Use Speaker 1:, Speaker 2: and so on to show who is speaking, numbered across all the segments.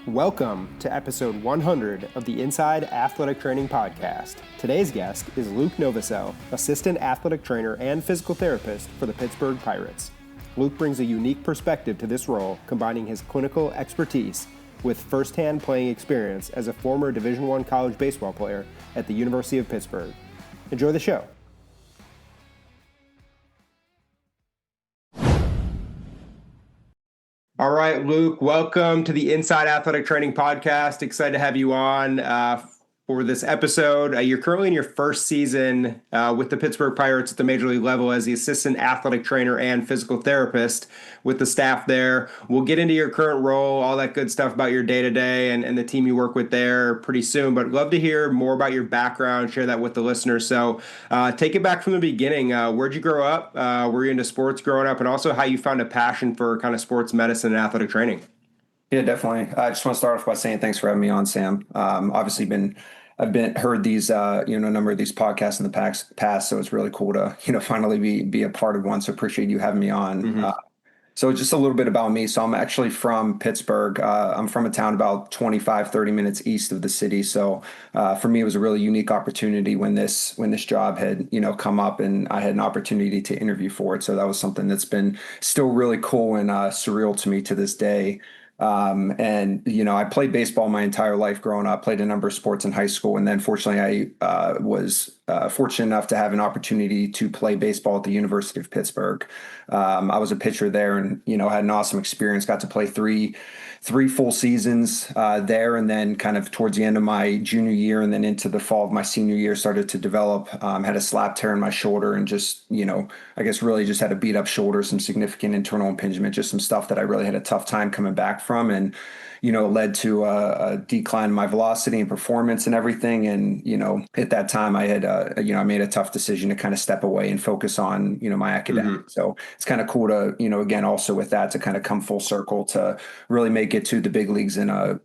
Speaker 1: Welcome to episode 100 of the Inside Athletic Training Podcast. Today's guest is Luke Novosel, assistant athletic trainer and physical therapist for the Pittsburgh Pirates. Luke brings a unique perspective to this role, combining his clinical expertise with firsthand playing experience as a former Division I college baseball player at the University of Pittsburgh. Enjoy the show. All right, Luke, welcome to the Inside Athletic Training Podcast. Excited to have you on for this episode. You're currently in your first season with the Pittsburgh Pirates at the major league level as the assistant athletic trainer and physical therapist with the staff there. We'll get into your current role, all that good stuff about your day-to-day and the team you work with there pretty soon, but love to hear more about your background, share that with the listeners. So take it back from the beginning. Where'd you grow up? Were you into sports growing up? And also how you found a passion for kind of sports medicine and athletic training?
Speaker 2: Yeah, definitely. I just want to start off by saying thanks for having me on, Sam. Obviously I've heard these, a number of these podcasts in the past, so it's really cool to, finally be a part of one. So appreciate you having me on.
Speaker 1: Mm-hmm.
Speaker 2: So just a little bit about me. So I'm actually from Pittsburgh. I'm from a town about 25, 30 minutes east of the city. So for me, it was a really unique opportunity when this job had, come up and I had an opportunity to interview for it. So that was something that's been still really cool and surreal to me to this day. I played baseball my entire life growing up, played a number of sports in high school. And then fortunately, I was fortunate enough to have an opportunity to play baseball at the University of Pittsburgh. I was a pitcher there and, had an awesome experience, got to play three full seasons there. And then kind of towards the end of my junior year and then into the fall of my senior year, started to develop, had a slap tear in my shoulder and just, I guess really just had a beat up shoulder, some significant internal impingement, just some stuff that I really had a tough time coming back from. And, led to a decline in my velocity and performance and everything. And, at that time I had, I made a tough decision to kind of step away and focus on, my academics. Mm-hmm. So it's kind of cool to, again, also with that to kind of come full circle to really make it to the big leagues in a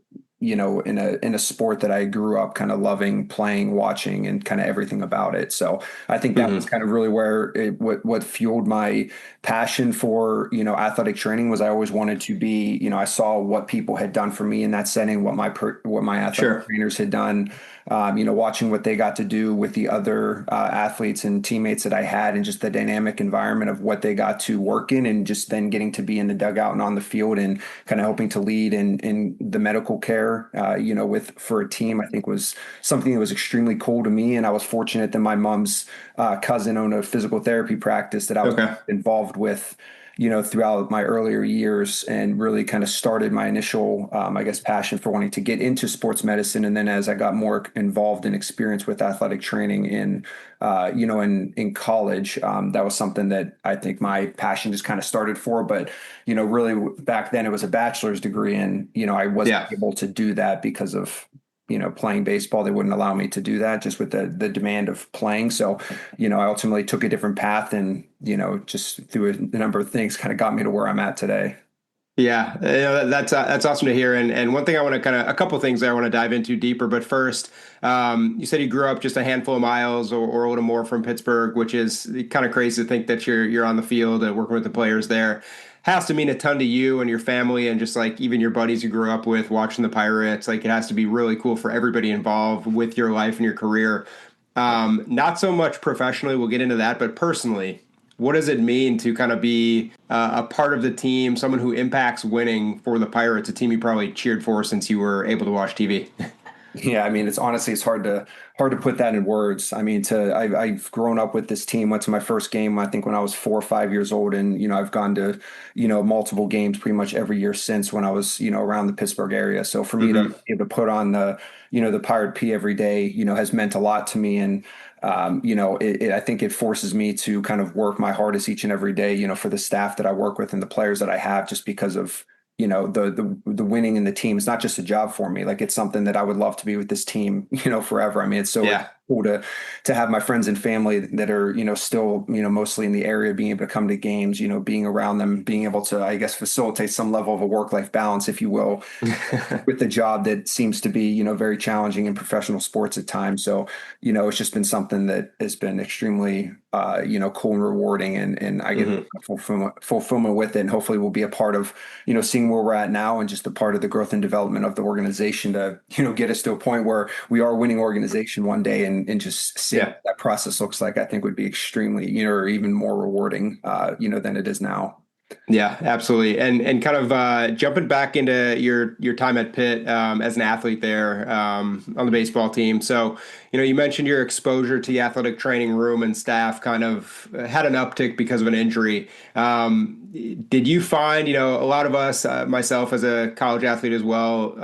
Speaker 2: sport that I grew up kind of loving, playing, watching, and kind of everything about it. So I think that was kind of really where what fueled my passion for, athletic training was I always wanted to be, I saw what people had done for me in that setting, what my athletic trainers had done, watching what they got to do with the other athletes and teammates that I had and just the dynamic environment of what they got to work in and just then getting to be in the dugout and on the field and kind of helping to lead in the medical care, for a team, I think was something that was extremely cool to me. And I was fortunate that my mom's cousin owned a physical therapy practice that I was involved with, throughout my earlier years and really kind of started my initial, passion for wanting to get into sports medicine. And then as I got more involved in experience with athletic training in college, that was something that I think my passion just kind of started for. But, really back then it was a bachelor's degree and, I wasn't able to do that because of, playing baseball. They wouldn't allow me to do that just with the demand of playing. So, I ultimately took a different path and, just through a number of things kind of got me to where I'm at today.
Speaker 1: Yeah, that's awesome to hear. And one thing I want to a couple of things that I want to dive into deeper. But first, you said you grew up just a handful of miles or a little more from Pittsburgh, which is kind of crazy to think that you're on the field and working with the players there. Has to mean a ton to you and your family and just like even your buddies you grew up with watching the Pirates. Like it has to be really cool for everybody involved with your life and your career. Not so much professionally, we'll get into that, but personally, what does it mean to kind of be a part of the team, someone who impacts winning for the Pirates, a team you probably cheered for since you were able to watch TV?
Speaker 2: Yeah, I mean, it's hard to put that in words. I mean, I've grown up with this team, went to my first game, I think when I was 4 or 5 years old. And, I've gone to, multiple games pretty much every year since when I was, around the Pittsburgh area. So for me to be able to put on the Pirate P every day, has meant a lot to me. And, I think it forces me to kind of work my hardest each and every day, for the staff that I work with and the players that I have just because of, the winning in the team is not just a job for me. Like it's something that I would love to be with this team, forever. I mean, it's so cool to have my friends and family that are, still, mostly in the area, being able to come to games, being around them, being able to, I guess, facilitate some level of a work-life balance, if you will, with the job that seems to be, very challenging in professional sports at times. So, it's just been something that has been extremely, cool and rewarding, and I get
Speaker 1: Mhm.
Speaker 2: fulfillment with it, and hopefully we'll be a part of, seeing where we're at now, and just a part of the growth and development of the organization to, get us to a point where we are a winning organization one day, and just seeing
Speaker 1: Yeah.
Speaker 2: what that process looks like, I think would be extremely, or even more rewarding, than it is now.
Speaker 1: Yeah, absolutely. And kind of jumping back into your time at Pitt as an athlete there on the baseball team. So, you mentioned your exposure to the athletic training room and staff kind of had an uptick because of an injury. Did you find, a lot of us, myself as a college athlete as well,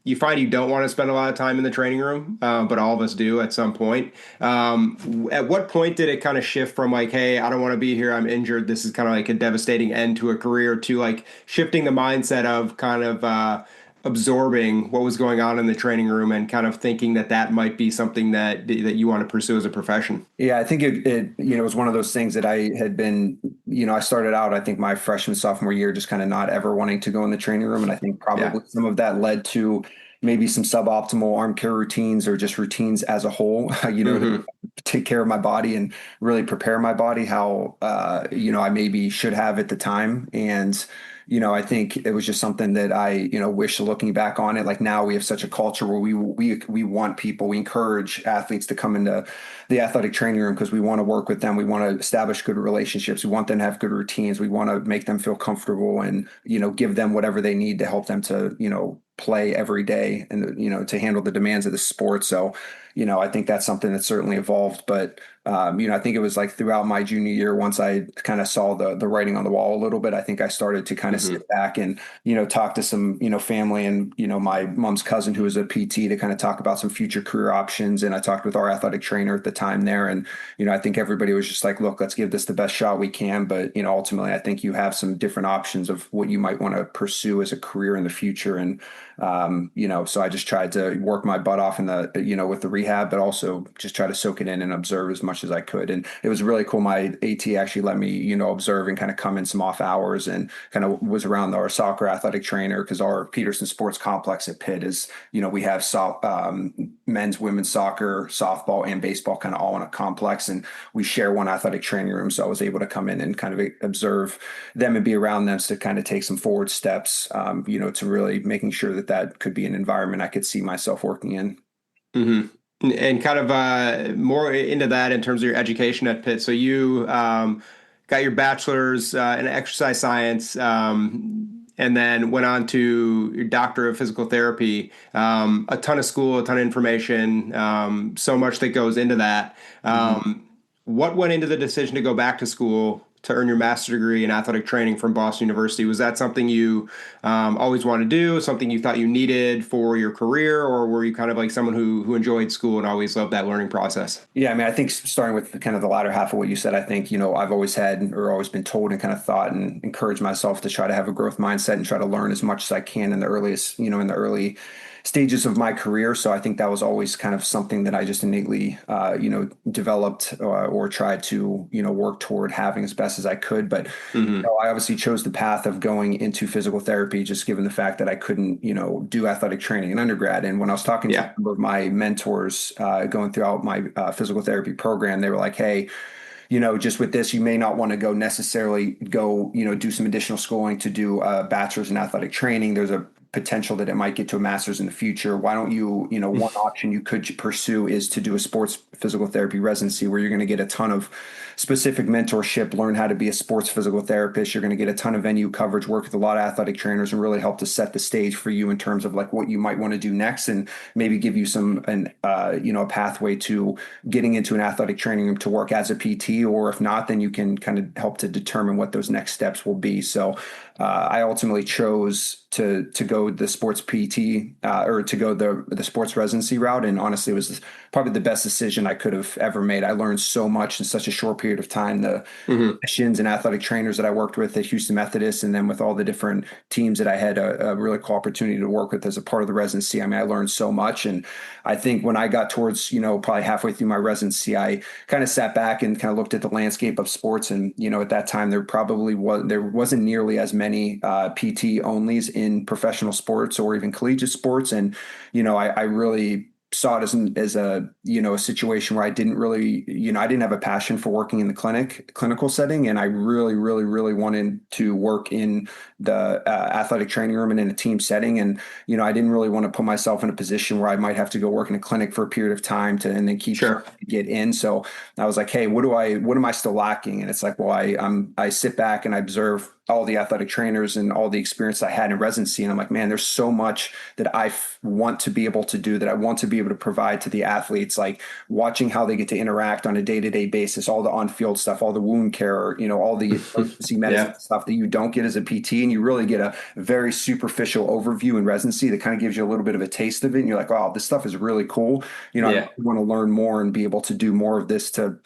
Speaker 1: you find you don't want to spend a lot of time in the training room, but all of us do at some point. At what point did it kind of shift from like, hey, I don't want to be here, I'm injured, this is kind of like a devastating end to a career, to like shifting the mindset of kind of absorbing what was going on in the training room and kind of thinking that that might be something that you want to pursue as a profession?
Speaker 2: Yeah, I think it was one of those things that I had been, I started out, I think my freshman, sophomore year, just kind of not ever wanting to go in the training room. And I think
Speaker 1: Yeah.
Speaker 2: probably some of that led to maybe some suboptimal arm care routines, or just routines as a whole, to
Speaker 1: Hmm.
Speaker 2: take care of my body and really prepare my body how, I maybe should have at the time. And, I think it was just something that I, wish, looking back on it, like now we have such a culture where we want people, we encourage athletes to come into the athletic training room because we want to work with them. We want to establish good relationships. We want them to have good routines. We want to make them feel comfortable, and, give them whatever they need to help them to, play every day, and, to handle the demands of the sport. So, I think that's something that certainly evolved. But, I think it was like throughout my junior year, once I kind of saw the writing on the wall a little bit, I think I started to kind of
Speaker 1: Hmm.
Speaker 2: sit back and, talk to some, family, and, my mom's cousin, who was a PT, to kind of talk about some future career options. And I talked with our athletic trainer at the time there. And, I think everybody was just like, look, let's give this the best shot we can. But, ultimately, I think you have some different options of what you might want to pursue as a career in the future. And, so I just tried to work my butt off in the, with the rehab, but also just try to soak it in and observe as much as I could. And it was really cool. My AT actually let me, observe and kind of come in some off hours, and kind of was around our soccer athletic trainer, because our Peterson Sports Complex at Pitt is, we have men's, women's soccer, softball, and baseball kind of all in a complex. And we share one athletic training room. So I was able to come in and kind of observe them and be around them to kind of take some forward steps, to really making sure that could be an environment I could see myself working in.
Speaker 1: Hmm. And kind of more into that in terms of your education at Pitt. So you got your bachelor's in exercise science, and then went on to your doctor of physical therapy. A ton of school, a ton of information, so much that goes into that.
Speaker 2: Mhm.
Speaker 1: What went into the decision to go back to school to earn your master's degree in athletic training from Boston University? Was that something you always wanted to do, something you thought you needed for your career, or were you kind of like someone who enjoyed school and always loved that learning process?
Speaker 2: Yeah, I mean, I think starting with kind of the latter half of what you said, I think, I've always had, or always been told, and kind of thought and encouraged myself to try to have a growth mindset and try to learn as much as I can in the earliest, in the early stages of my career. So I think that was always kind of something that I just innately, developed, or tried to, work toward having as best as I could. But,
Speaker 1: Hmm.
Speaker 2: I obviously chose the path of going into physical therapy, just given the fact that I couldn't, do athletic training in undergrad. And when I was talking to a
Speaker 1: Yeah.
Speaker 2: number of my mentors, going throughout my physical therapy program, they were like, hey, just with this, you may not want to go necessarily go, do some additional schooling to do a bachelor's in athletic training. There's a potential that it might get to a master's in the future. Why don't you, one option you could pursue is to do a sports physical therapy residency, where you're going to get a ton of specific mentorship, learn how to be a sports physical therapist. You're going to get a ton of venue coverage, work with a lot of athletic trainers, and really help to set the stage for you in terms of like what you might want to do next, and maybe give you a pathway to getting into an athletic training room to work as a PT, or if not, then you can kind of help to determine what those next steps will be. So I ultimately chose to go the sports PT or to go the sports residency route. And honestly, it was probably the best decision I could have ever made. I learned so much in such a short period of time. The
Speaker 1: Hmm.
Speaker 2: clinicians and athletic trainers that I worked with at Houston Methodist, and then with all the different teams that I had a really cool opportunity to work with as a part of the residency. I mean, I learned so much. And I think when I got towards, probably halfway through my residency, I kind of sat back and kind of looked at the landscape of sports. And, at that time, there wasn't nearly as many PT onlys in professional sports or even collegiate sports. And, I really saw it as a situation where I didn't really, I didn't have a passion for working in the clinical setting. And I really, really, really wanted to work in the athletic training room and in a team setting. And, I didn't really want to put myself in a position where I might have to go work in a clinic for a period of time and then keep trying
Speaker 1: Sure.
Speaker 2: to get in. So I was like, hey, what am I still lacking? And it's like, well, I sit back and I observe all the athletic trainers and all the experience I had in residency. And I'm like, man, there's so much that I want to be able to do, that I want to be able to provide to the athletes, like watching how they get to interact on a day-to-day basis, all the on-field stuff, all the wound care, all the emergency medicine
Speaker 1: Yeah.
Speaker 2: stuff that you don't get as a PT. And you really get a very superficial overview in residency that kind of gives you a little bit of a taste of it. And you're like, wow, this stuff is really cool. I
Speaker 1: Yeah.
Speaker 2: want to learn more and be able to do more of this to,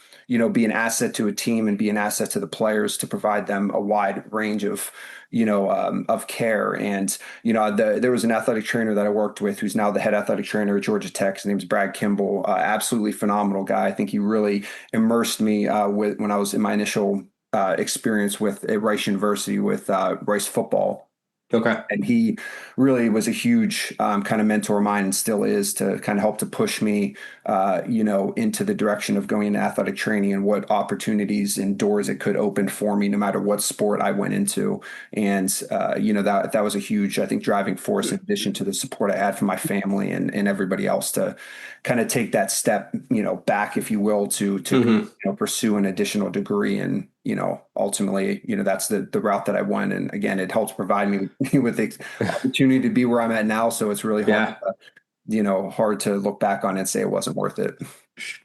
Speaker 2: be an asset to a team and be an asset to the players to provide them a wide range of care. And, there was an athletic trainer that I worked with who's now the head athletic trainer at Georgia Tech. His name's Brad Kimball, absolutely phenomenal guy. I think he really immersed me when I was in my initial experience at Rice University with Rice football.
Speaker 1: Okay.
Speaker 2: And he really was a huge kind of mentor of mine and still is, to kind of help to push me, into the direction of going into athletic training and what opportunities and doors it could open for me, no matter what sport I went into. And, that was a huge, I think, driving force in addition to the support I had from my family and everybody else to kind of take that step, back, if you will, to
Speaker 1: Hmm.
Speaker 2: pursue an additional degree. And, ultimately, that's the route that I went. And again, it helps provide me with the opportunity to be where I'm at now. So it's really
Speaker 1: Yeah.
Speaker 2: hard to look back on it and say it wasn't worth it.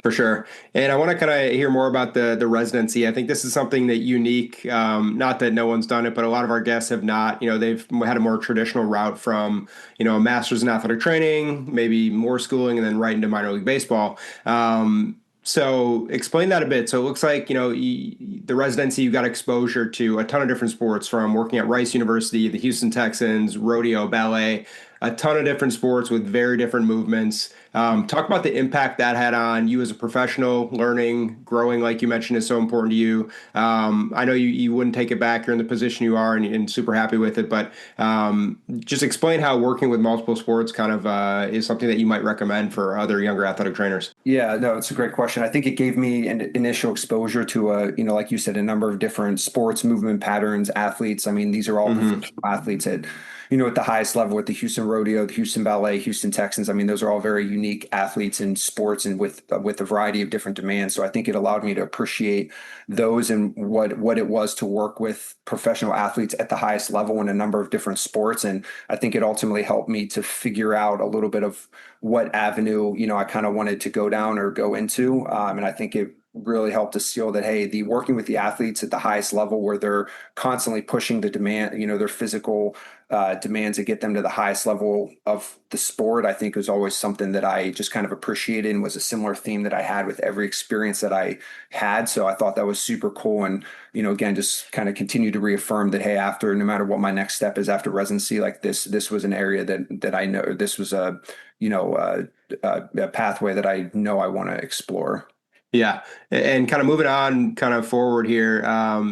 Speaker 1: For sure. And I want to kind of hear more about the residency. I think this is something that unique, not that no one's done it, but a lot of our guests have not. They've had a more traditional route from, a master's in athletic training, maybe more schooling, and then right into minor league baseball. So explain that a bit. So it looks like, the residency, you got exposure to a ton of different sports, from working at Rice University, the Houston Texans, rodeo, ballet, a ton of different sports with very different movements. Talk about the impact that had on you as a professional. Learning, growing, like you mentioned, is so important to you. I know you wouldn't take it back. You're in the position you are, and super happy with it. But just explain how working with multiple sports kind of is something that you might recommend for other younger athletic trainers.
Speaker 2: Yeah, no, it's a great question. I think it gave me an initial exposure to like you said, a number of different sports, movement patterns, athletes. I mean, these are all
Speaker 1: Hmm.
Speaker 2: professional athletes at the highest level, with the Houston Rodeo, the Houston Ballet, Houston Texans. I mean, those are all very unique athletes in sports and with a variety of different demands. So I think it allowed me to appreciate those and what it was to work with professional athletes at the highest level in a number of different sports. And I think it ultimately helped me to figure out a little bit of what avenue, I kind of wanted to go down or go into. And I think it really helped to seal that, hey, the working with the athletes at the highest level, where they're constantly pushing the demand, their physical demands to get them to the highest level of the sport, I think was always something that I just kind of appreciated, and was a similar theme that I had with every experience that I had. So I thought that was super cool. And, again, just kind of continue to reaffirm that, hey, after, no matter what my next step is after residency, like this was an area that I know, this was a pathway that I know I want to explore.
Speaker 1: Yeah. And kind of moving on kind of forward here,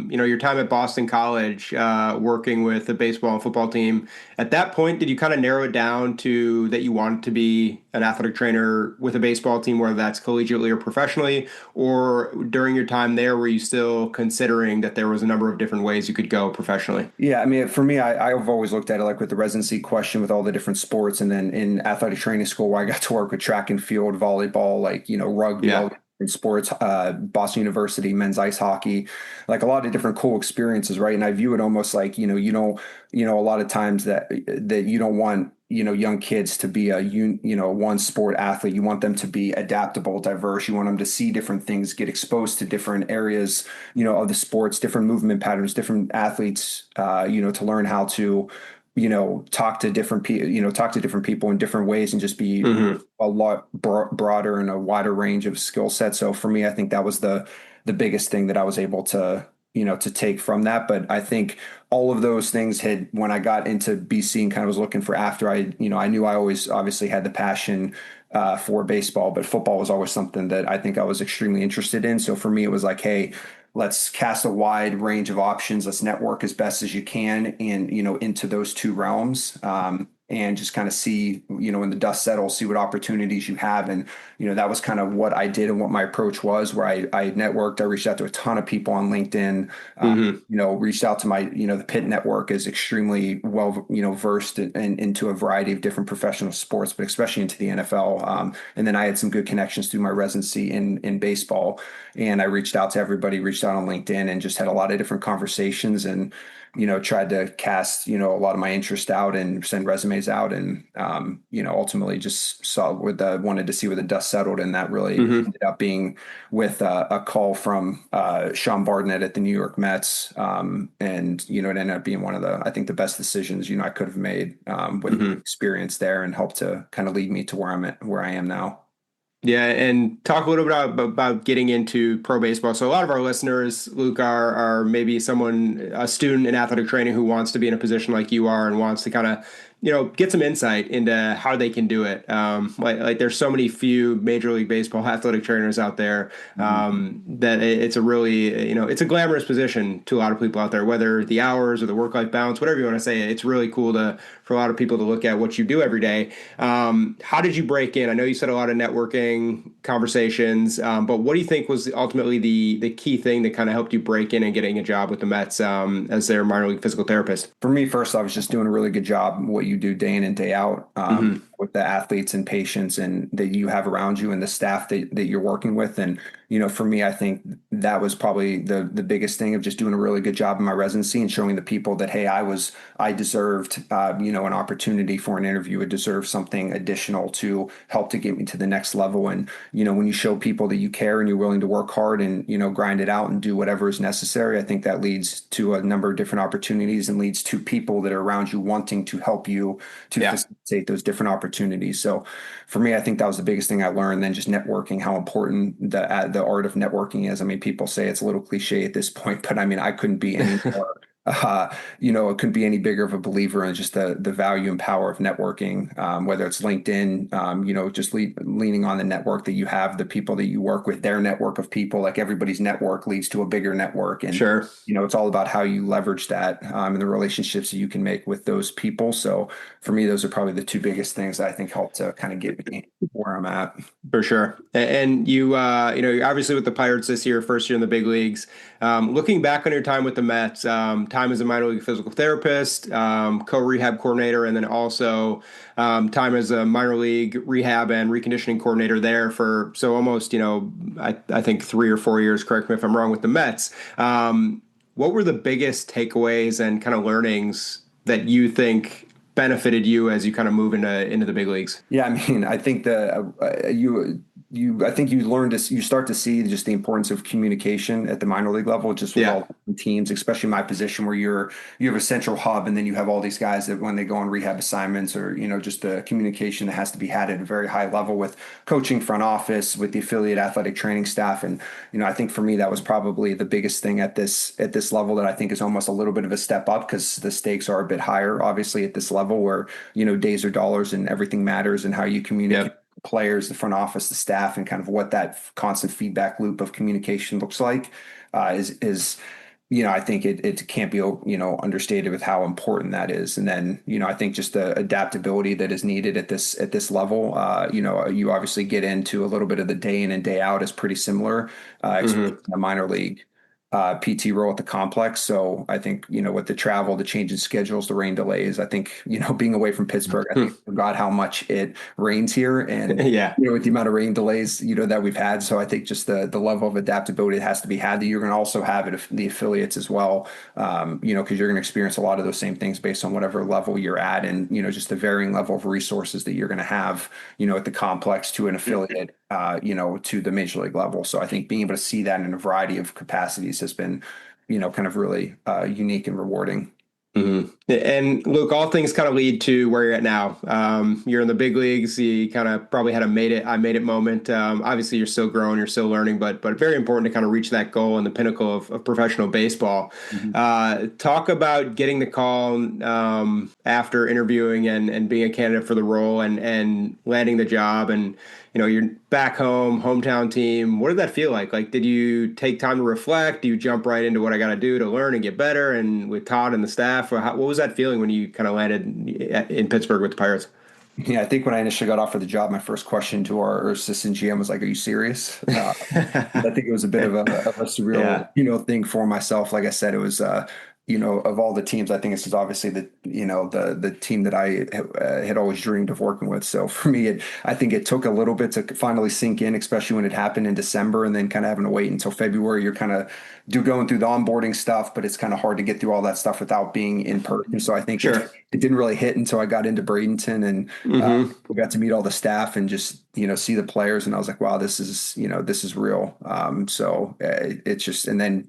Speaker 1: your time at Boston College, working with the baseball and football team, at that point, did you kind of narrow it down to that you wanted to be an athletic trainer with a baseball team, whether that's collegiately or professionally? Or during your time there, were you still considering that there was a number of different ways you could go professionally?
Speaker 2: Yeah, I mean, for me, I've always looked at it like with the residency question with all the different sports, and then in athletic training school, where I got to work with track and field, volleyball, like, rugby, all
Speaker 1: Yeah.
Speaker 2: the different sports, Boston University, men's ice hockey, like a lot of different cool experiences, right? And I view it almost like, a lot of times that you don't want, young kids to be one sport athlete. You want them to be adaptable, diverse. You want them to see different things, get exposed to different areas, of the sports, different movement patterns, different athletes, to learn how to talk to different people, talk to different people in different ways and just be
Speaker 1: Hmm.
Speaker 2: a lot broader and a wider range of skill sets. So for me, I think that was the biggest thing that I was able to, to take from that. But I think all of those things had, when I got into BC and kind of was looking for after I knew I always obviously had the passion for baseball, but football was always something that I think I was extremely interested in. So for me, it was like, hey, let's cast a wide range of options. Let's network as best as you can and, into those two realms. And just kind of see, when the dust settles, see what opportunities you have. And, that was kind of what I did and what my approach was, where I networked, I reached out to a ton of people on LinkedIn,
Speaker 1: Hmm.
Speaker 2: reached out to my, the Pitt network is extremely well, versed into a variety of different professional sports, but especially into the NFL. And then I had some good connections through my residency in baseball. And I reached out to everybody, reached out on LinkedIn and just had a lot of different conversations and, tried to cast, a lot of my interest out and send resumes out. And, ultimately just saw wanted to see where the dust settled. And that really
Speaker 1: Hmm.
Speaker 2: ended up being with a call from Sean Barnett at the New York Mets. And, it ended up being one of I think the best decisions, I could have made with
Speaker 1: Hmm.
Speaker 2: experience there and helped to kind of lead me to where I am now.
Speaker 1: Yeah, and talk a little bit about getting into pro baseball. So a lot of our listeners, Luke, are maybe a student in athletic training who wants to be in a position like you are and wants to kind of, get some insight into how they can do it. Like there's so many few Major League Baseball athletic trainers out there
Speaker 2: Mhm.
Speaker 1: that it's a really, it's a glamorous position to a lot of people out there, whether the hours or the work-life balance, whatever you want to say. It's really cool for a lot of people to look at what you do every day. How did you break in? I know you said a lot of networking conversations, but what do you think was ultimately the key thing that kind of helped you break in and getting a job with the Mets as their minor league physical therapist?
Speaker 2: For me, first, I was just doing a really good job what you do day in and day out
Speaker 1: Hmm.
Speaker 2: with the athletes and patients and that you have around you and the staff that you're working with. And, for me, I think that was probably the biggest thing of just doing a really good job in my residency and showing the people that, hey, I deserved, an opportunity for an interview. I deserved something additional to help to get me to the next level. And, when you show people that you care and you're willing to work hard and, grind it out and do whatever is necessary, I think that leads to a number of different opportunities and leads to people that are around you wanting to help you to
Speaker 1: Yeah,
Speaker 2: facilitate those different opportunities. So for me, I think that was the biggest thing I learned. Then just networking, how important the art of networking is. I mean, people say it's a little cliche at this point, but I mean, I couldn't be any more it couldn't be any bigger of a believer in just the value and power of networking, whether it's LinkedIn, just leaning on the network that you have, the people that you work with, their network of people, like everybody's network leads to a bigger network. And,
Speaker 1: sure.
Speaker 2: it's all about how you leverage that and the relationships that you can make with those people. So for me, those are probably the two biggest things that I think help to kind of get me where I'm at.
Speaker 1: For sure. And you, you're obviously with the Pirates this year, first year in the big leagues. Looking back on your time with the Mets, time as a minor league physical therapist, co-rehab coordinator, and then also time as a minor league rehab and reconditioning coordinator there for so almost, I think 3 or 4 years, correct me if I'm wrong, with the Mets. What were the biggest takeaways and kind of learnings that you think benefited you as you kind of move into the big leagues?
Speaker 2: Yeah, I mean, I think I think you start to see just the importance of communication at the minor league level, just with
Speaker 1: Yeah.
Speaker 2: all the teams, especially my position where you have a central hub, and then you have all these guys that when they go on rehab assignments or just the communication that has to be had at a very high level with coaching, front office, with the affiliate athletic training staff, and I think for me that was probably the biggest thing at this level that I think is almost a little bit of a step up because the stakes are a bit higher, obviously at this level where days are dollars and everything matters and how you communicate
Speaker 1: Yep.
Speaker 2: with the players, the front office, the staff, and kind of what that constant feedback loop of communication looks like is I think it can't be understated with how important that is. And then I think just the adaptability that is needed at this level. You obviously get into a little bit of the day in and day out is pretty similar, especially
Speaker 1: Hmm.
Speaker 2: in the minor league PT role at the complex. So I think, with the travel, the change in schedules, the rain delays, I think, being away from Pittsburgh, I think I forgot how much it rains here and,
Speaker 1: Yeah.
Speaker 2: with the amount of rain delays, that we've had. So I think just the level of adaptability that has to be had that you're going to also have at the affiliates as well, because you're going to experience a lot of those same things based on whatever level you're at and, just the varying level of resources that you're going to have, at the complex to an affiliate, to the major league level. So I think being able to see that in a variety of capacities has been, kind of really unique and rewarding.
Speaker 1: Hmm. And Luke, all things kind of lead to where you're at now. You're in the big leagues. You kind of probably had a I made it moment. Obviously, you're still growing, you're still learning, but very important to kind of reach that goal and the pinnacle of professional baseball.
Speaker 2: Mhm.
Speaker 1: Talk about getting the call after interviewing and being a candidate for the role and landing the job and you're back home, hometown team. What did that feel like? Like, did you take time to reflect? Do you jump right into what I got to do to learn and get better? And with Todd and the staff, what was that feeling when you kind of landed in Pittsburgh with the Pirates?
Speaker 2: Yeah, I think when I initially got offered the job, my first question to our assistant GM was like, "Are you serious?" I think it was a bit of a surreal,
Speaker 1: Yeah,
Speaker 2: thing for myself. Like I said, it was, of all the teams, I think this is obviously the team that I had always dreamed of working with. So for me, I think it took a little bit to finally sink in, especially when it happened in December, and then kind of having to wait until February. You're kind of going through the onboarding stuff, but it's kind of hard to get through all that stuff without being in person. So I think it
Speaker 1: sure.
Speaker 2: it didn't really hit until I got into Bradenton and
Speaker 1: Hmm.
Speaker 2: we got to meet all the staff and just see the players, and I was like, wow, this is real. It's just, and then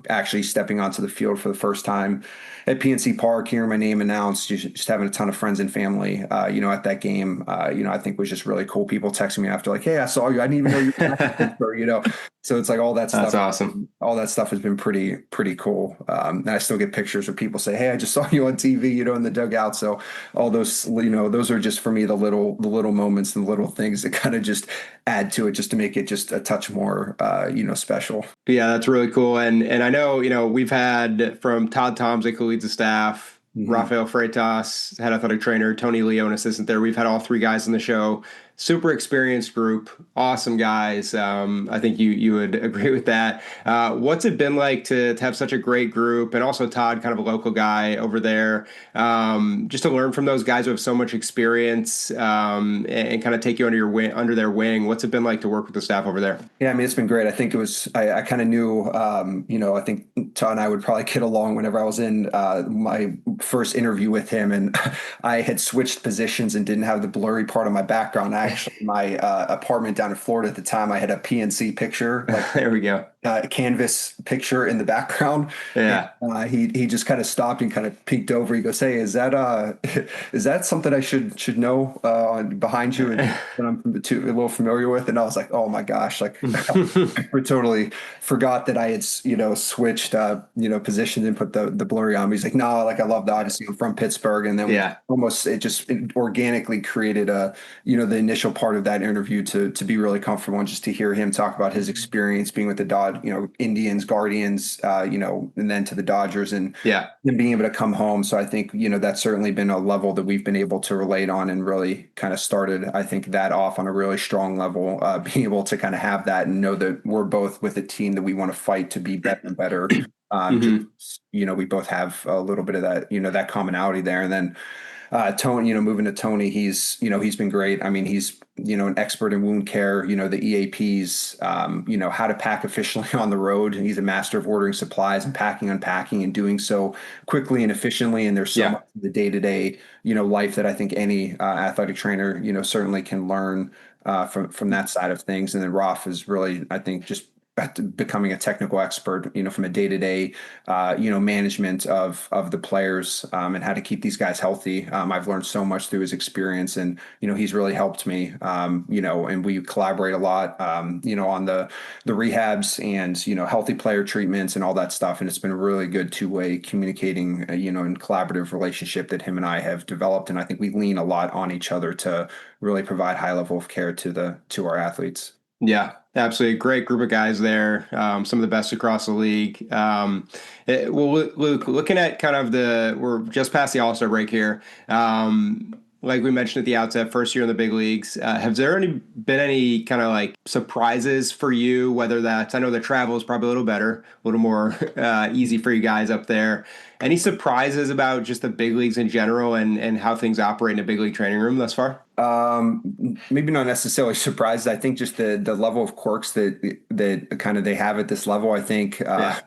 Speaker 2: actually stepping onto the field for the first time at PNC Park, hearing my name announced, just having a ton of friends and family at that game, I think was just really cool. People texting me after like, hey, I saw you, I didn't even know you were back in Pittsburgh. So it's like all that
Speaker 1: That's
Speaker 2: stuff.
Speaker 1: awesome.
Speaker 2: All that stuff has been pretty cool. And I still get pictures where people say, "Hey, I just saw you on TV," in the dugout. So all those, those are just for me the little moments and the little things that kind of just add to it, just to make it just a touch more, special.
Speaker 1: Yeah, that's really cool. And I know, we've had from Todd Tomzik, who leads the staff,
Speaker 2: Hmm.
Speaker 1: Rafael Freitas, head athletic trainer, Tony Leo, an assistant there. We've had all three guys on the show. Super experienced group, awesome guys. I think you would agree with that. What's it been like to have such a great group, and also Todd, kind of a local guy over there, just to learn from those guys who have so much experience, and kind of take you under under their wing. What's it been like to work with the staff over there?
Speaker 2: Yeah, I mean, it's been great. I think it was, I kind of knew, I think Todd and I would probably get along whenever I was in my first interview with him. And I had switched positions and didn't have the blurry part of my background. Actually, my apartment down in Florida at the time, I had a PNC picture, like
Speaker 1: There we go.
Speaker 2: canvas picture in the background. And
Speaker 1: Yeah.
Speaker 2: he just kind of stopped and kind of peeked over. He goes, "Hey, is that is that something I should know behind you and that I'm a little familiar with?" And I was like, "Oh my gosh!" Like I totally forgot that I had switched positions and put the blurry on me. He's like, "No, like I love that. Obviously, I'm from Pittsburgh," and then
Speaker 1: Yeah.
Speaker 2: it organically created the initial part of that interview to be really comfortable and just to hear him talk about his experience being with the Indians, Guardians, and then to the Dodgers and
Speaker 1: Yeah.
Speaker 2: then being able to come home. So I think, that's certainly been a level that we've been able to relate on and really kind of started, I think, that off on a really strong level, being able to kind of have that and know that we're both with a team that we want to fight to be better and better.
Speaker 1: Hmm.
Speaker 2: We both have a little bit of that, that commonality there. And then Tony, moving to Tony, he's been great. I mean, he's, an expert in wound care, the EAPs, how to pack efficiently on the road. And he's a master of ordering supplies and packing, unpacking, and doing so quickly and efficiently. And there's so
Speaker 1: Yeah.
Speaker 2: much in the day-to-day, life that I think any athletic trainer, certainly can learn from that side of things. And then Raf is really, I think, just becoming a technical expert, from a day-to-day, management of the players, and how to keep these guys healthy. I've learned so much through his experience, and he's really helped me. And we collaborate a lot, on the rehabs and healthy player treatments and all that stuff. And it's been a really good two-way communicating, and collaborative relationship that him and I have developed. And I think we lean a lot on each other to really provide high level of care to our athletes.
Speaker 1: Yeah. Absolutely. Great group of guys there. Some of the best across the league. Well, Luke, looking at kind of we're just past the All-Star break here. Like we mentioned at the outset, first year in the big leagues. Have there been any kind of like surprises for you? Whether that's, I know the travel is probably a little better, a little more easy for you guys up there. Any surprises about just the big leagues in general and how things operate in a big league training room thus far?
Speaker 2: Maybe not necessarily surprised. I think just the level of quirks that kind of they have at this level. I think
Speaker 1: Yeah.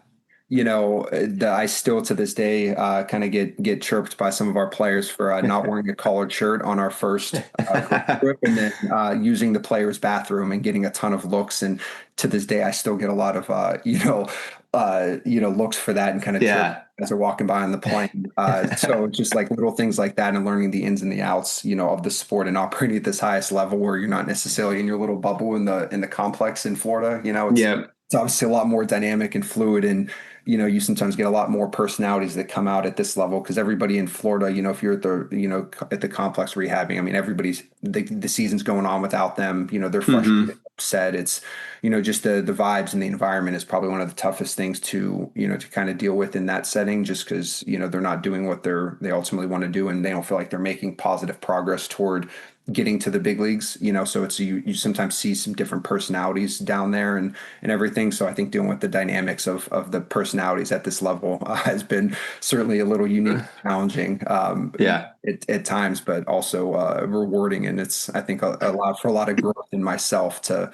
Speaker 2: I still to this day kind of get chirped by some of our players for not wearing a collared shirt on our first trip, and then using the players' bathroom and getting a ton of looks. And to this day, I still get a lot of looks for that and kind of chirp
Speaker 1: Yeah.
Speaker 2: as they're walking by on the plane. So just like little things like that and learning the ins and the outs, of the sport and operating at this highest level where you're not necessarily in your little bubble in the complex in Florida.
Speaker 1: Yeah.
Speaker 2: It's obviously a lot more dynamic and fluid, and you sometimes get a lot more personalities that come out at this level because everybody in Florida, if you're at the complex rehabbing, I mean, everybody's the season's going on without them. They're frustrated,
Speaker 1: Hmm.
Speaker 2: upset. It's just the vibes and the environment is probably one of the toughest things to kind of deal with in that setting, just because they're not doing what they ultimately want to do, and they don't feel like they're making positive progress toward getting to the big leagues. So it's you sometimes see some different personalities down there and everything. So I think dealing with the dynamics of the personalities at this level has been certainly a little unique, challenging
Speaker 1: Yeah.
Speaker 2: at times, but also rewarding. And it's, I think, a lot of growth in myself to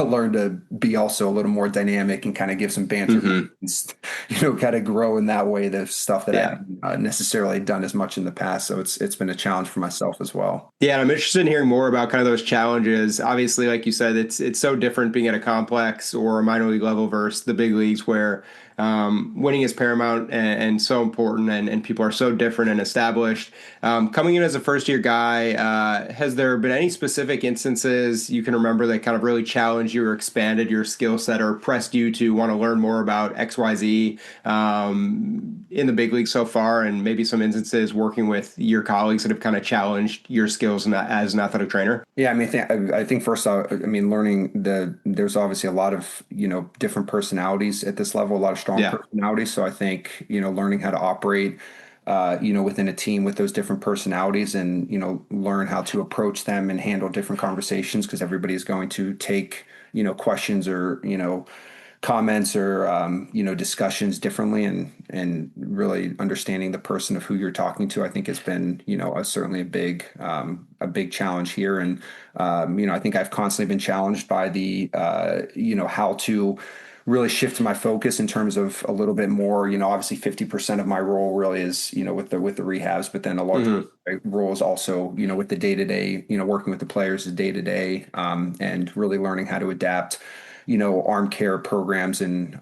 Speaker 2: learn to be also a little more dynamic and kind of give some banter,
Speaker 1: Hmm.
Speaker 2: kind of grow in that way. The stuff that I
Speaker 1: Yeah.
Speaker 2: haven't necessarily done as much in the past. So it's been a challenge for myself as well.
Speaker 1: Yeah, and I'm interested in hearing more about kind of those challenges. Obviously, like you said, it's so different being at a complex or a minor league level versus the big leagues where winning is paramount and so important, and people are so different and established. Coming in as a first year guy, has there been any specific instances you can remember that kind of really challenged you or expanded your skill set or pressed you to want to learn more about XYZ in the big league so far, and maybe some instances working with your colleagues that have kind of challenged your skills as an athletic trainer?
Speaker 2: Yeah, I mean, I think first, I mean, there's obviously a lot of, different personalities at this level, a lot of strong
Speaker 1: Yeah.
Speaker 2: personalities. So I think, learning how to operate, within a team with those different personalities and, learn how to approach them and handle different conversations because everybody is going to take, questions or, comments or discussions differently, and really understanding the person of who you're talking to, I think has been certainly a big challenge here. And I think I've constantly been challenged by the how to really shift my focus in terms of a little bit more. Obviously 50% of my role really is with the rehabs, but then a larger
Speaker 1: Hmm.
Speaker 2: role is also with the day to day, working with the players day to day, and really learning how to adapt arm care programs and,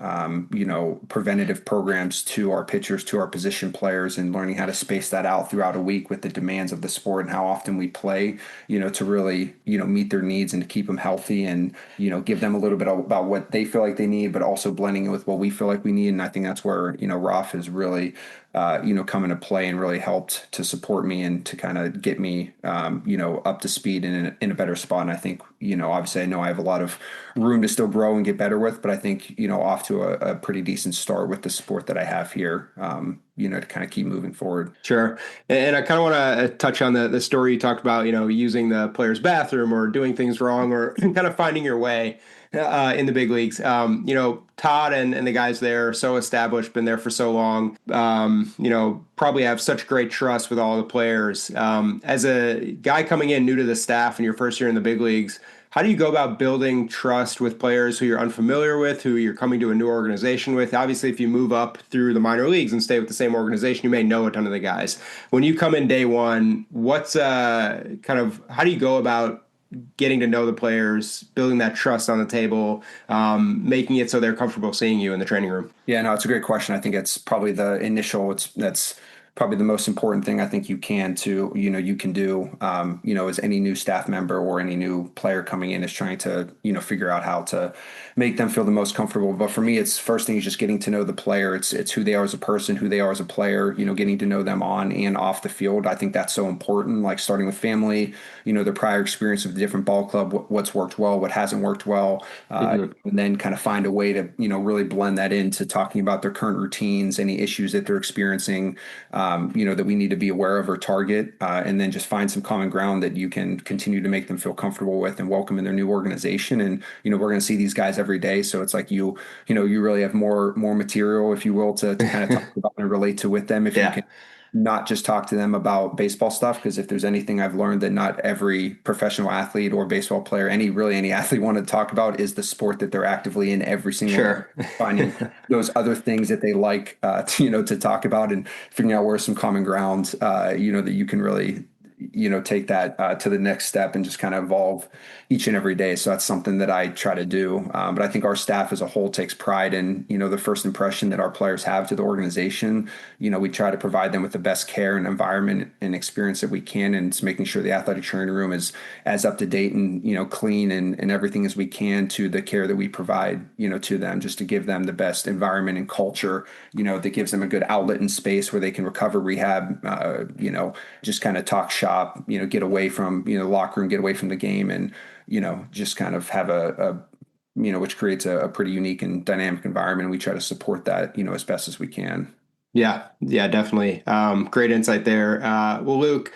Speaker 2: preventative programs to our pitchers, to our position players, and learning how to space that out throughout a week with the demands of the sport and how often we play, to really, meet their needs and to keep them healthy and, give them a little bit about what they feel like they need, but also blending it with what we feel like we need. And I think that's where, Raf has really, come into play and really helped to support me and to kind of get me, up to speed and in a better spot. And I think, obviously I know I have a lot of room to still grow and get better with, but I think, off to a pretty decent start with the support that I have here, to kind of keep moving forward.
Speaker 1: Sure. And I kind of want to touch on the story you talked about, using the player's bathroom or doing things wrong or kind of finding your way in the big leagues. Todd and the guys there are so established, been there for so long, probably have such great trust with all the players. As a guy coming in new to the staff in your first year in the big leagues, how do you go about building trust with players who you're unfamiliar with, who you're coming to a new organization with? Obviously, if you move up through the minor leagues and stay with the same organization, you may know a ton of the guys. When you come in day one, what's how do you go about getting to know the players, building that trust on the table, making it so they're comfortable seeing you in the training room?
Speaker 2: Yeah, no, it's a great question. I think it's probably that's probably the most important thing I think you can do, as any new staff member or any new player coming in is trying to, figure out how to make them feel the most comfortable. But for me, it's first thing is just getting to know the player. It's who they are as a person, who they are as a player, getting to know them on and off the field. I think that's so important, like starting with family, their prior experience of the different ball club, what's worked well, what hasn't worked well,
Speaker 1: Hmm.
Speaker 2: and then kind of find a way to, really blend that into talking about their current routines, any issues that they're experiencing, that we need to be aware of or target, and then just find some common ground that you can continue to make them feel comfortable with and welcome in their new organization. And, we're going to see these guys every day. So it's like you really have more material, if you will, to kind of talk about and relate to with them if you
Speaker 1: Yeah.
Speaker 2: can not just talk to them about baseball stuff. Because if there's anything I've learned that not every professional athlete or baseball player, any athlete want to talk about is the sport that they're actively in every single day.
Speaker 1: Sure.
Speaker 2: Finding those other things that they like, to talk about and figuring out where some common ground, that you can really take that to the next step and just kind of evolve each and every day. So that's something that I try to do. But I think our staff as a whole takes pride in, the first impression that our players have to the organization. We try to provide them with the best care and environment and experience that we can, and it's making sure the athletic training room is as up to date and, clean and everything as we can to the care that we provide, to them, just to give them the best environment and culture, that gives them a good outlet and space where they can recover, rehab, just kind of talk shop, get away from, the locker room, get away from the game, and, just kind of have which creates a pretty unique and dynamic environment. And we try to support that, as best as we can.
Speaker 1: Yeah, definitely. Great insight there. Well, Luke,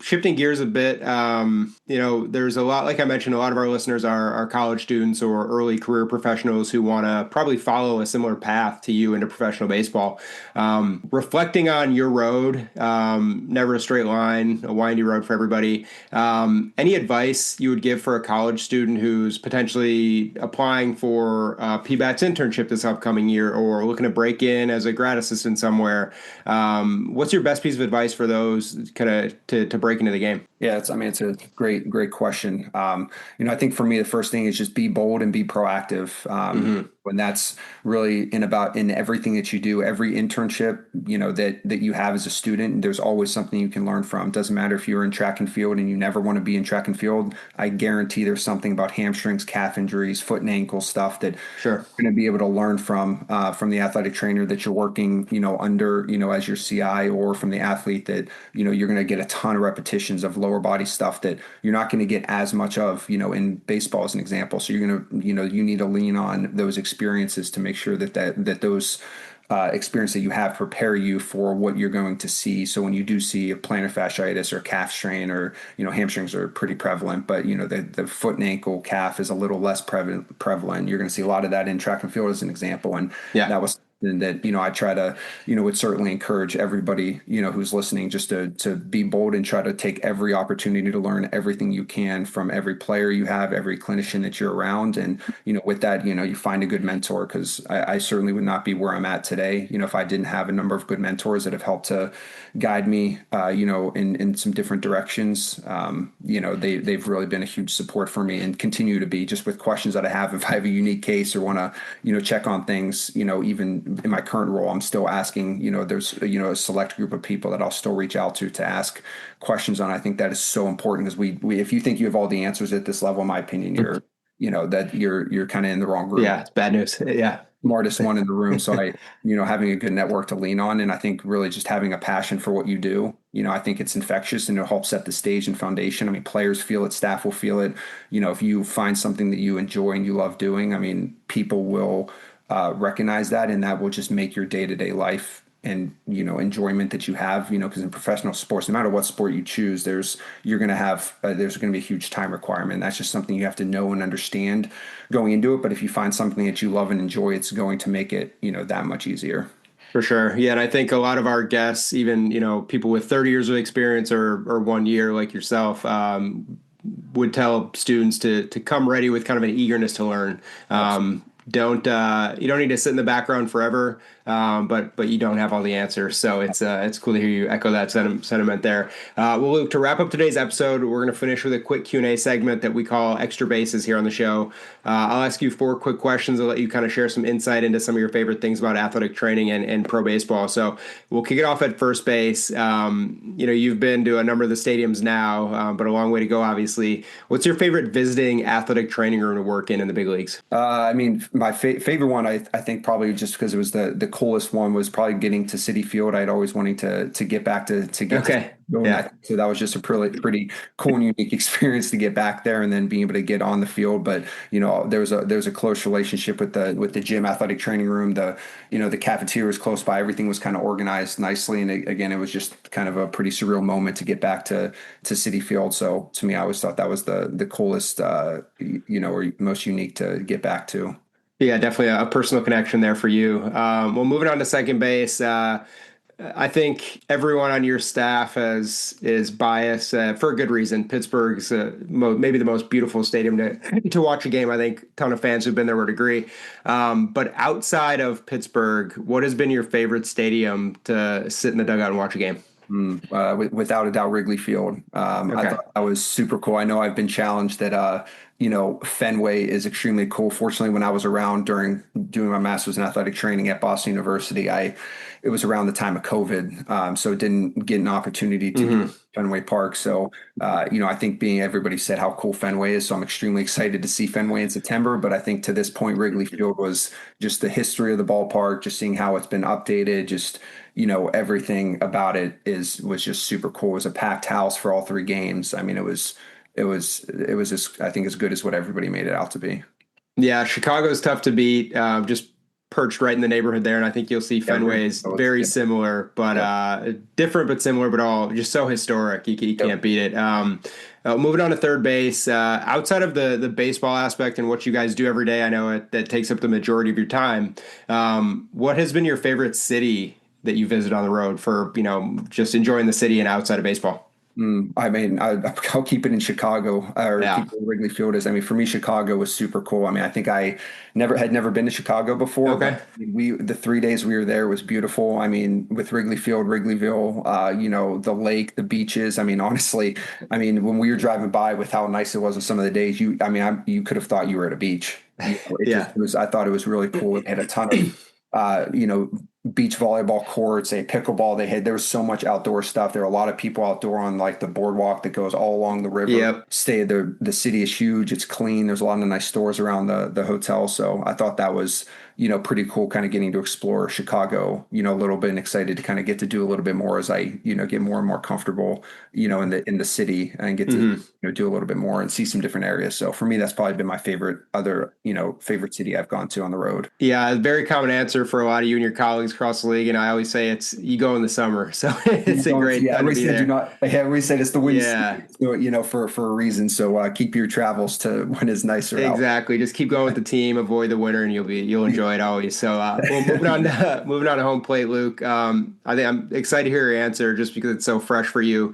Speaker 1: shifting gears a bit, there's a lot, like I mentioned, a lot of our listeners are college students or early career professionals who want to probably follow a similar path to you into professional baseball. Reflecting on your road, never a straight line, a windy road for everybody. Any advice you would give for a college student who's potentially applying for a PBAT's internship this upcoming year or looking to break in as a grad assistant somewhere? What's your best piece of advice for those kind of to break into the game?
Speaker 2: Yeah, it's a great question. I think for me, the first thing is just be bold and be proactive. When that's really in everything that you do, every internship, that you have as a student, there's always something you can learn from. It doesn't matter if you're in track and field and you never want to be in track and field. I guarantee there's something about hamstrings, calf injuries, foot and ankle stuff that
Speaker 1: Sure.
Speaker 2: you're going to be able to learn from the athletic trainer that you're working, under, as your CI, or from the athlete that, you're going to get a ton of repetitions of lower body stuff that you're not going to get as much of, in baseball as an example. So you're going to, you need to lean on those experiences to make sure that those experience that you have prepare you for what you're going to see. So when you do see a plantar fasciitis or calf strain, or hamstrings are pretty prevalent, but the foot and ankle, calf is a little less prevalent. You're going to see a lot of that in track and field as an example, and that was. And that, I try to, would certainly encourage everybody, who's listening, just to be bold and try to take every opportunity to learn everything you can from every player you have, every clinician that you're around. And, with that, you find a good mentor, because I certainly would not be where I'm at today, if I didn't have a number of good mentors that have helped to guide me, in some different directions. They've really been a huge support for me and continue to be, just with questions that I have. If I have a unique case or want to, check on things, even in my current role, I'm still asking, there's, a select group of people that I'll still reach out to ask questions on. I think that is so important, because we if you think you have all the answers at this level, in my opinion, you're kind of in the wrong group.
Speaker 1: Yeah, it's bad news. Yeah.
Speaker 2: Smartest one in the room. So having a good network to lean on. And I think really just having a passion for what you do, I think it's infectious, and it'll help set the stage and foundation. I mean, players feel it, staff will feel it. If you find something that you enjoy and you love doing, I mean, people will recognize that, and that will just make your day-to-day life and enjoyment that you have, because in professional sports, no matter what sport you choose, there's going to be a huge time requirement. That's just something you have to know and understand going into it. But if you find something that you love and enjoy, it's going to make it that much easier.
Speaker 1: For sure. Yeah. And I think a lot of our guests, even, people with 30 years of experience or 1 year like yourself, would tell students to come ready with kind of an eagerness to learn. You don't need to sit in the background forever, but you don't have all the answers. So it's cool to hear you echo that sentiment there. Well, Luke, to wrap up today's episode, we're going to finish with a quick Q&A segment that we call Extra Bases here on the show. I'll ask you 4 quick questions. I'll let you kind of share some insight into some of your favorite things about athletic training and pro baseball. So we'll kick it off at first base. You've been to a number of the stadiums now, but a long way to go, obviously. What's your favorite visiting athletic training room to work in the big leagues?
Speaker 2: My favorite one, I think probably just because it was the coolest one, was probably getting to Citi Field. I'd always wanting to get back to get
Speaker 1: okay.
Speaker 2: Yeah. So that was just a pretty cool and unique experience to get back there and then being able to get on the field. But, there was a close relationship with the gym, athletic training room, the cafeteria was close by. Everything was kind of organized nicely. And again, it was just kind of a pretty surreal moment to get back to Citi Field. So to me, I always thought that was the coolest, or most unique to get back to.
Speaker 1: Yeah, definitely a personal connection there for you. Well, moving on to second base, I think everyone on your staff is biased for a good reason. Pittsburgh's maybe the most beautiful stadium to watch a game. I think a ton of fans who've been there would agree. But outside of Pittsburgh, what has been your favorite stadium to sit in the dugout and watch a game?
Speaker 2: Without a doubt, Wrigley Field. I
Speaker 1: Okay.
Speaker 2: thought that was super cool. I know I've been challenged that, Fenway is extremely cool. Fortunately, when I was around during doing my master's in athletic training at Boston University, it was around the time of COVID, so didn't get an opportunity to go to
Speaker 1: Hmm.
Speaker 2: Fenway Park. So, I think being everybody said how cool Fenway is, so I'm extremely excited to see Fenway in September. But I think to this point, Wrigley Field was just the history of the ballpark, just seeing how it's been updated, just everything about it was just super cool. It was a packed house for all three games. I mean, it was just, I think, as good as what everybody made it out to be.
Speaker 1: Yeah, Chicago's tough to beat. Just perched right in the neighborhood there, and I think you'll see
Speaker 2: Yeah,
Speaker 1: Fenway is very
Speaker 2: yep,
Speaker 1: similar, but
Speaker 2: yep,
Speaker 1: different but similar, but all just so historic. You
Speaker 2: yep.
Speaker 1: can't beat it. Moving on to third base, outside of the baseball aspect and what you guys do every day, I know that takes up the majority of your time. What has been your favorite city that you visit on the road for, just enjoying the city and outside of baseball?
Speaker 2: I mean, I'll keep it in Chicago or
Speaker 1: Yeah.
Speaker 2: keep it Wrigley Field is. I mean, for me, Chicago was super cool. I mean, I think I never been to Chicago before,
Speaker 1: Okay.
Speaker 2: but the 3 days we were there was beautiful. I mean, with Wrigley Field, Wrigleyville, the lake, the beaches. I mean, honestly, I mean, when we were driving by with how nice it was on some of the days, you could have thought you were at a beach.
Speaker 1: Yeah.
Speaker 2: It was. I thought it was really cool. It had a ton of uh, you know, beach volleyball courts, a pickleball. There was so much outdoor stuff. There were a lot of people outdoor on like the boardwalk that goes all along the river.
Speaker 1: Yep.
Speaker 2: The city is huge. It's clean. There's a lot of nice stores around the hotel. So I thought that was, pretty cool kind of getting to explore Chicago, a little bit and excited to kind of get to do a little bit more as I, get more and more comfortable, in the city and get to,
Speaker 1: Hmm.
Speaker 2: do a little bit more and see some different areas. So for me, that's probably been my favorite city I've gone to on the road.
Speaker 1: Yeah, a very common answer for a lot of you and your colleagues across the league, and I always say it's you go in the summer, so it's a great
Speaker 2: Yeah,
Speaker 1: time to
Speaker 2: everybody
Speaker 1: be
Speaker 2: said do
Speaker 1: there.
Speaker 2: not. Yeah, everybody said it's the windy
Speaker 1: Yeah,
Speaker 2: season, so, for a reason. So keep your travels to when it's nicer out.
Speaker 1: exactly. Just keep going with the team, avoid the winter, and you'll enjoy it always. So, well, moving on to moving on to home plate, Luke. I think I'm excited to hear your answer just because it's so fresh for you.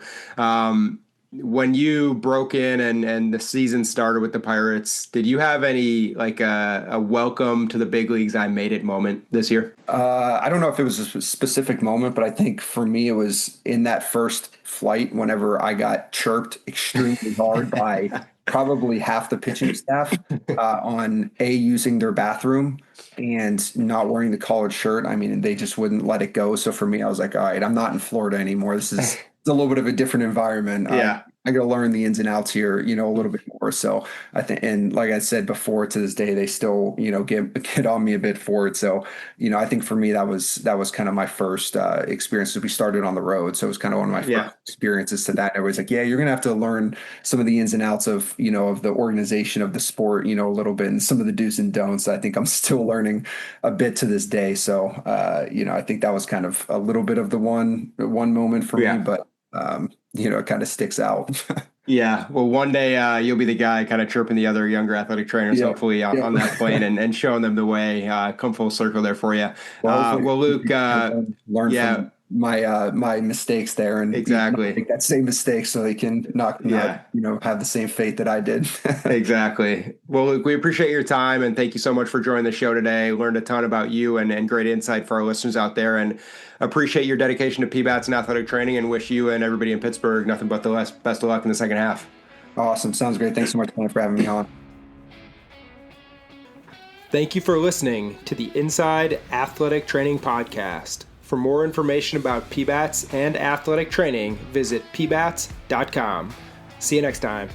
Speaker 1: When you broke in and the season started with the Pirates, did you have any like a welcome to the big leagues, I made it moment this year?
Speaker 2: I don't know if it was a specific moment, but I think for me it was in that first flight whenever I got chirped extremely hard by probably half the pitching staff on using their bathroom and not wearing the collared shirt. I mean, they just wouldn't let it go. So for me, I was like, all right, I'm not in Florida anymore. This is it's a little bit of a different environment.
Speaker 1: Yeah.
Speaker 2: I got to learn the ins and outs here, a little bit more. So I think, and like I said before, to this day, they still, get on me a bit for it. So, I think for me, that was kind of my first experience as we started on the road. So it was kind of one of my
Speaker 1: Yeah.
Speaker 2: first experiences to that. And everybody's like, yeah, you're going to have to learn some of the ins and outs of, of the organization of the sport, a little bit and some of the do's and don'ts. I think I'm still learning a bit to this day. So, I think that was kind of a little bit of the one moment for me,
Speaker 1: Yeah.
Speaker 2: but it kind of sticks out.
Speaker 1: Yeah, well, one day you'll be the guy kind of chirping the other younger athletic trainers,
Speaker 2: Yeah.
Speaker 1: hopefully
Speaker 2: Yeah.
Speaker 1: on that plane and showing them the way. Come full circle there for you.
Speaker 2: Well, hopefully
Speaker 1: Well,
Speaker 2: you
Speaker 1: Luke,
Speaker 2: can learn
Speaker 1: yeah,
Speaker 2: from my mistakes there and not
Speaker 1: exactly.
Speaker 2: make that same mistake so they can not
Speaker 1: Yeah,
Speaker 2: have the same fate that I did.
Speaker 1: exactly. Well, Luke, we appreciate your time and thank you so much for joining the show today. Learned a ton about you and great insight for our listeners out there and appreciate your dedication to PBATs and athletic training and wish you and everybody in Pittsburgh nothing but the best of luck in the second half.
Speaker 2: Awesome. Sounds great. Thanks so much, man, for having me on.
Speaker 1: Thank you for listening to the Inside Athletic Training Podcast. For more information about PBATs and athletic training, visit pbats.com. See you next time.